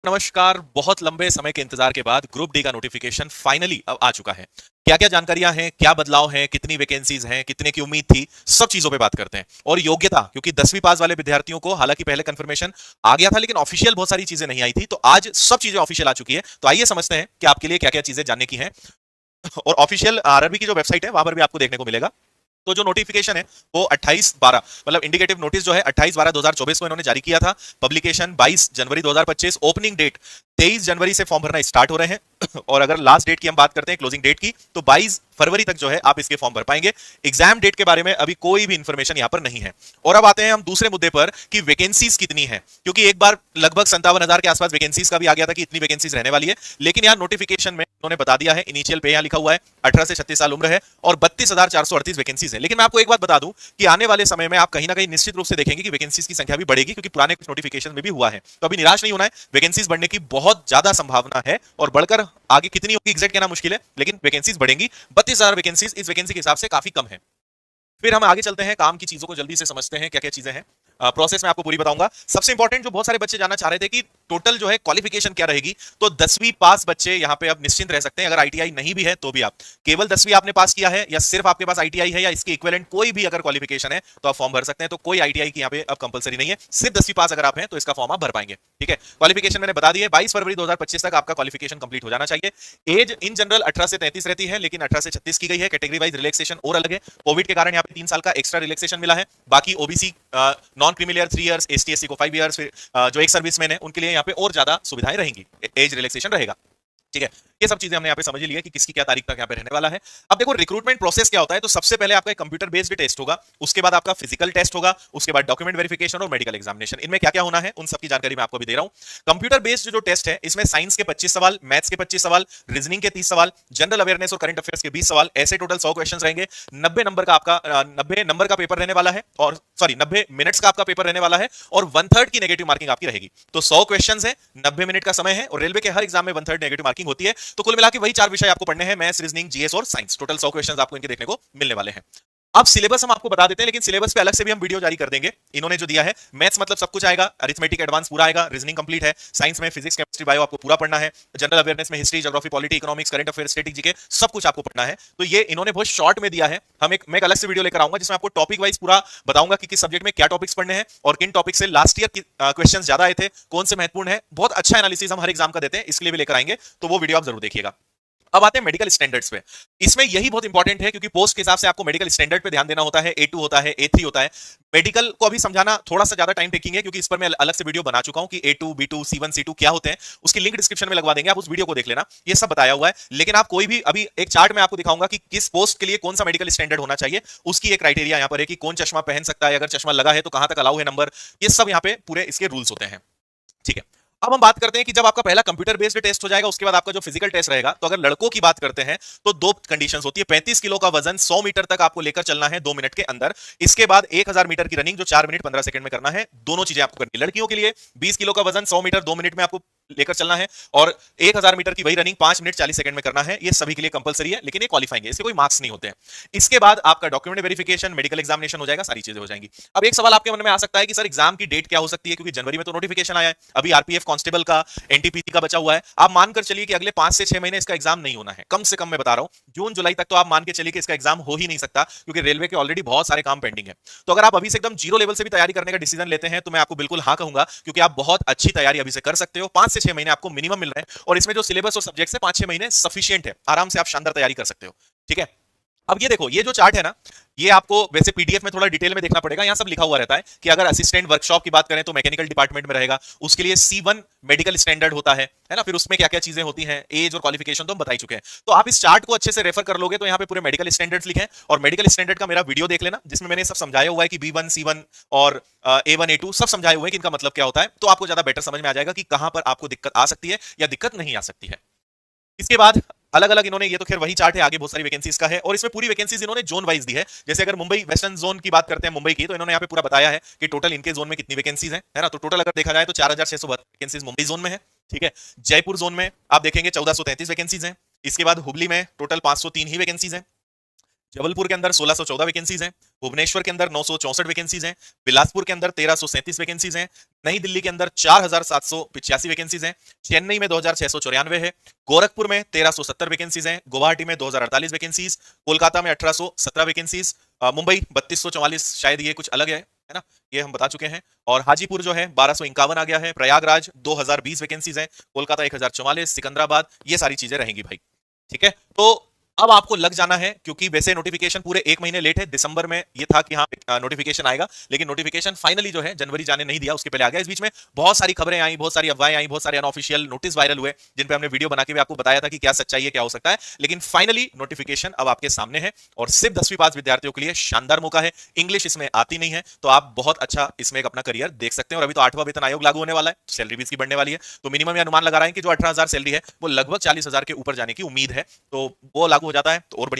नमस्कार। बहुत लंबे समय के इंतजार के बाद ग्रुप डी का नोटिफिकेशन फाइनली अब आ चुका है। क्या क्या जानकारियां हैं, क्या बदलाव हैं, कितनी वैकेंसीज हैं, कितने की उम्मीद थी, सब चीजों पे बात करते हैं। और योग्यता, क्योंकि 10वीं पास वाले विद्यार्थियों को हालांकि पहले कंफर्मेशन आ गया था लेकिन ऑफिशियल बहुत सारी चीजें नहीं आई थी, तो आज सब चीजें ऑफिशियल आ चुकी है। तो आइए समझते हैं कि आपके लिए क्या क्या चीजें जानने की हैं। और ऑफिशियल आरआरबी की जो वेबसाइट है वहां पर भी आपको देखने को मिलेगा। तो जो नोटिफिकेशन है वो 28/12 मतलब इंडिकेटिव नोटिस जो है 28/12/2024 को इन्होंने जारी किया था। पब्लिकेशन 22 जनवरी 2025। ओपनिंग डेट 23 जनवरी से फॉर्म भरना स्टार्ट हो रहे हैं। और अगर लास्ट डेट की हम बात करते हैं, क्लोजिंग डेट की, तो 22 फरवरी तक जो है आप इसके फॉर्म भर पाएंगे। एग्जाम डेट के बारे में अभी कोई भी इंफॉर्मेशन यहां पर नहीं है। और अब आते हैं हम दूसरे मुद्दे पर कि वैकेंसीज कितनी है, क्योंकि एक बार लगभग 57,000 के आसपास वैकेंसीज का भी आ गया था कि इतनी वैकेंसीज रहने वाली है। लेकिन यहाँ नोटिफिकेशन में उन्होंने बता दिया है, इनिशियल पे यहाँ लिखा हुआ है 18 से 36 साल उम्र है और 32,438 वैकेंसीज है। लेकिन मैं आपको एक बात बता दूं कि आने वाले समय में आप कहीं ना कहीं निश्चित रूप से देखेंगे कि वैकेंसीज की संख्या भी बढ़ेगी, क्योंकि पुराने कुछ नोटिफिकेशन में भी हुआ है। तो अभी निराश नहीं होना है, वैकेंसीज बढ़ने की बहुत ज्यादा संभावना है। और बढ़कर आगे कितनी होगी एग्जैक्ट कहना मुश्किल है, लेकिन वैकेंसीज बढ़ेंगी। 32,000 वैकेंसीज इस वैकेंसी के हिसाब से काफी कम है। फिर हम आगे चलते हैं, काम की चीजों को जल्दी से समझते हैं क्या क्या चीजें हैं। प्रोसेस में आपको पूरी बताऊंगा। सबसे इंपॉर्टेंट जो बहुत सारे बच्चे जानना चाह रहे थे कि टोटल जो है क्वालिफिकेशन क्या रहेगी, तो 10वीं पास बच्चे यहां पे अब निश्चिंत रह सकते हैं। अगर आईटीआई नहीं भी है तो भी आप केवल 10वीं आपने पास किया है, या सिर्फ आपके पास आईटीआई है, या इसके इक्विवेलेंट कोई भी अगर क्वालिफिकेशन है तो आप फॉर्म भर सकते हैं। तो कोई आईटीआई की यहाँ पे अब कंपलसरी नहीं है, सिर्फ 10वीं पास अगर आप हैं तो इसका फॉर्म आप भर पाएंगे। ठीक है, क्वालिफिकेशन मैंने बता दी है, 22 फरवरी 2025 तक आपका क्वालिफिकेशन कंप्लीट हो जाना चाहिए। एज इन जनरल 18 से 33 रहती है, लेकिन 18 से 36 की गई है। कैटेगरी वाइज रिलैक्सेशन और अलग है। कोविड के कारण यहाँ पे 3 साल का एक्स्ट्रा रिलैक्सेशन मिला है। बाकी OBC, non creamy layer 3 years, ST SC को 5 इयर्स, जो एक सर्विसमैन है उनके लिए यहाँ पे और ज्यादा सुविधाएं रहेंगी, एज रिलैक्सेशन रहेगा। ठीक है, ये सब चीजें हमने यहाँ पे समझ ली है कि किसकी क्या तारीख तक यहाँ पे रहने वाला है। अब देखो रिक्रूटमेंट प्रोसेस क्या होता है। तो सबसे पहले आपका कंप्यूटर बेस्ड टेस्ट होगा, उसके बाद आपका फिजिकल टेस्ट होगा, उसके बाद डॉक्यूमेंट वेरिफिकेशन और मेडिकल एग्जामिनेशन। इनमें क्या क्या होना है उन सबकी जानकारी मैं आपको भी दे रहा हूँ। कंप्यूटर बेस्ड जो टेस्ट है इसमें साइंस के 25 सवाल, मैथ्स के 25 सवाल, रीजनिंग के 30 सवाल, जनरल अवेयरनेस और करंट अफेयर्स के 20 सवाल, ऐसे टोटल 100 क्वेश्चन रहेंगे। 90 नंबर का आपका 90 नंबर का पेपर रहने वाला है, और सॉरी 90 मिनट्स का आपका पेपर रहने वाला है, और 1/3 की नेगेटिव मार्किंग आपकी रहेगी। तो 100 क्वेश्चन है, 90 मिनट का समय है, और रेलवे के हर एग्जाम में 1/3 नेगेटिव मार्किंग होती है। तो कुल मिला के वही 4 विषय आपको पढ़ने हैं, मैथ्स, रीजनिंग, जीएस और साइंस। टोटल 100 क्वेश्चंस आपको इनके देखने को मिलने वाले हैं। अब सिलेबस हम आपको बता देते हैं, लेकिन सिलेबस पे अलग से भी हम वीडियो जारी कर देंगे। इन्होंने जो दिया है, मैथ्स मतलब सब कुछ आएगा, अरिथमेटिक एडवांस पूरा आएगा, रीजनिंग कंप्लीट है, साइंस में फिजिक्स, केमिस्ट्री, बायो आपको पूरा पढ़ना है, जनरल अवेयरनेस में history, geography, polity, economics, current affairs, static GK सब कुछ आपको पढ़ना है। तो ये इन्होंने बहुत शॉर्ट में दिया है। मैं एक अलग से वीडियो लेकर आऊंगा जिसमें आपको टॉपिक वाइज पूरा बताऊंगा कि किस सब्जेक्ट में क्या टॉपिक्स पढ़ने हैं और किन टॉपिक से लास्ट ईयर क्वेश्चन ज्यादा आए थे, कौन से महत्वपूर्ण है। बहुत अच्छा एनालिसिस हम हर एग्जाम का देते हैं, इसके लिए भी लेकर आएंगे, तो वो वीडियो आप जरूर देखिएगा। अब आते हैं मेडिकल स्टैंडर्ड्स पे। इसमें यही बहुत इंपॉर्टेंट है, क्योंकि पोस्ट के हिसाब से आपको मेडिकल स्टैंडर्ड पे ध्यान देना होता है। A2 होता है, A3 होता है। मेडिकल को अभी समझाना थोड़ा सा ज्यादा टाइम टेकिंग है, क्योंकि इस पर मैं अलग से वीडियो बना चुका हूं कि A2, B2, C1, C2 क्या होते हैं। उसकी लिंक डिस्क्रिप्शन में लगवा देंगे, आप उस वीडियो को देख लेना, ये सब बताया हुआ है। लेकिन आप कोई भी अभी एक चार्ट में आपको दिखाऊंगा कि किस पोस्ट के लिए कौन सा मेडिकल स्टैंडर्ड होना चाहिए। उसकी एक क्राइटेरिया यहां पर है कि कौन चश्मा पहन सकता है, अगर चश्मा लगा है तो कहां तक अलाउ है नंबर, ये सब यहां पे पूरे इसके रूल्स होते हैं। ठीक है, अब हम बात करते हैं कि जब आपका पहला कंप्यूटर बेस्ड टेस्ट हो जाएगा, उसके बाद आपका जो फिजिकल टेस्ट रहेगा, तो अगर लड़कों की बात करते हैं तो दो कंडीशंस होती है। 35 किलो का वजन 100 मीटर तक आपको लेकर चलना है 2 मिनट के अंदर। इसके बाद 1000 मीटर की रनिंग जो 4 मिनट 15 सेकंड में करना है। दोनों चीजें आपको करनी है। लड़कियों के लिए 20 किलो का वजन 100 मीटर 2 मिनट में आपको लेकर चलना है, और 1000 मीटर की वही रनिंग 5 मिनट 40 सेकंड में करना है। ये सभी के लिए कंपलसरी है, लेकिन ये क्वालिफाइंग है, इसके कोई मार्क्स नहीं होते हैं। इसके बाद आपका डॉक्यूमेंट वेरिफिकेशन, मेडिकल एग्जामिनेशन हो जाएगा, सारी चीजें हो जाएंगी। अब एक सवाल आपके मन में आ सकता है कि सर एग्जाम की डेट क्या हो सकती है, क्योंकि जनवरी में तो नोटिफिकेशन आया है, अभी आरपीएफ कांस्टेबल का, एनटीपीसी का बचा हुआ है। आप मानकर चलिए कि अगले 5 से 6 महीने इसका एग्जाम नहीं होना है, कम से कम मैं बता रहा हूं जून जुलाई तक तो आप मान के चलिए कि इसका एग्जाम हो ही नहीं सकता, क्योंकि रेलवे के ऑलरेडी बहुत सारे काम पेंडिंग है। तो अगर आप अभी से एकदम जीरो लेवल से भी तैयारी करने का डिसीजन लेते हैं तो मैं आपको बिल्कुल हाँ कहूंगा, क्योंकि आप बहुत अच्छी तैयारी अभी से कर सकते हो। 5 से 6 महीने आपको मिनिमम मिल रहे हैं, और इसमें जो सिलेबस और सब्जेक्ट है 5-6 महीने सफिशिएंट है, आराम से आप शानदार तैयारी कर सकते हो। ठीक है, अब ये देखो, ये जो चार्ट है ना, ये आपको वैसे पीडीएफ में थोड़ा डिटेल में देखना पड़ेगा। यहां सब लिखा हुआ रहता है कि अगर असिस्टेंट वर्कशॉप की बात करें तो मैकेनिकल डिपार्टमेंट में रहेगा, उसके लिए C1 मेडिकल स्टैंडर्ड होता है ना। फिर उसमें क्या क्या चीजें होती हैं, एज और क्वालिफिकेशन तो हम बता ही चुके हैं। तो आप इस चार्ट को अच्छे से रेफर कर लोगे तो यहाँ पे पूरे मेडिकल स्टैंडर्ड्स लिखे हैं, और मेडिकल स्टैंडर्ड का मेरा वीडियो देख लेना, जिसमें मैंने सब समझाया हुआ है कि B1 C1 और A1 A2 सब समझाए हुए हैं कि इनका मतलब क्या होता है। तो आपको ज्यादा बेटर समझ में आ जाएगा कि कहां पर आपको दिक्कत आ सकती है या दिक्कत नहीं आ सकती है। इसके बाद अलग अलग इन्होंने, ये तो खैर वही चार्ट है, आगे बहुत सारी वैकेंसीज का है, और इसमें पूरी वैकेंसीज इन्होंने जोन वाइज दी है। जैसे अगर मुंबई वेस्टर्न जोन की बात करते हैं मुंबई की, तो इन्होंने यहाँ पे पूरा बताया है कि टोटल इनके जोन में कितनी वैकेंसीज है ना। तो टोटल अगर देखा जाए तो 4672 वैकेंसीज मुंबई जोन में है। ठीक है, जयपुर जोन में आप देखेंगे 1433 वैकेंसीज हैं। इसके बाद हुबली में टोटल 503 ही वैकेंसीज हैं। जबलपुर के अंदर 1614 वैकेंसीज हैं, भुवनेश्वर के अंदर 964 वैकेंसीज हैं, बिलासपुर के अंदर 1337 वैकेंसीज हैं, नई दिल्ली के अंदर 4785 वैकेंसीज हैं, चेन्नई में 2694 है, गोरखपुर में 1370 वैकेंसीज हैं, गुवाहाटी में 2048 वैकेंसीज, कोलकाता में 1817 वैकेंसीज, मुंबई 3244, शायद ये कुछ अलग है ना, ये हम बता चुके हैं। और हाजीपुर जो है 1251 आ गया है, प्रयागराज 2020 वैकेंसीज है, कोलकाता 1044, सिकंदराबाद, ये सारी चीजें रहेंगी भाई। ठीक है, तो अब आपको लग जाना है, क्योंकि वैसे नोटिफिकेशन पूरे 1 महीने लेट है। दिसंबर में ये था कि हाँ नोटिफिकेशन आएगा, लेकिन नोटिफिकेशन फाइनली जो है जनवरी जाने नहीं दिया, उसके पहले आ गया। इस बीच में बहुत सारी खबरें आई, बहुत सारी अफवाहें आई, बहुत सारे अनऑफिशियल नोटिस वायरल हुए, जिन पे हमने वीडियो बना के भी आपको बताया था कि क्या सच्चाई है, क्या हो सकता है। लेकिन फाइनली नोटिफिकेशन अब आपके सामने है, और सिर्फ 10वीं पास विद्यार्थियों के लिए शानदार मौका है। इंग्लिश इसमें आती नहीं है, तो आप बहुत अच्छा इसमें एक अपना करियर देख सकते हैं। और अभी तो 8वां वेतन आयोग लागू होने वाला है, सैलरी भी इसकी बढ़ने वाली है, तो मिनिमम ये अनुमान लगा रहे हैं कि जो 18,000 सैलरी है वो लगभग 40,000 के ऊपर जाने की उम्मीद है। तो वो लागू हो जाता है तो और बढ़िया।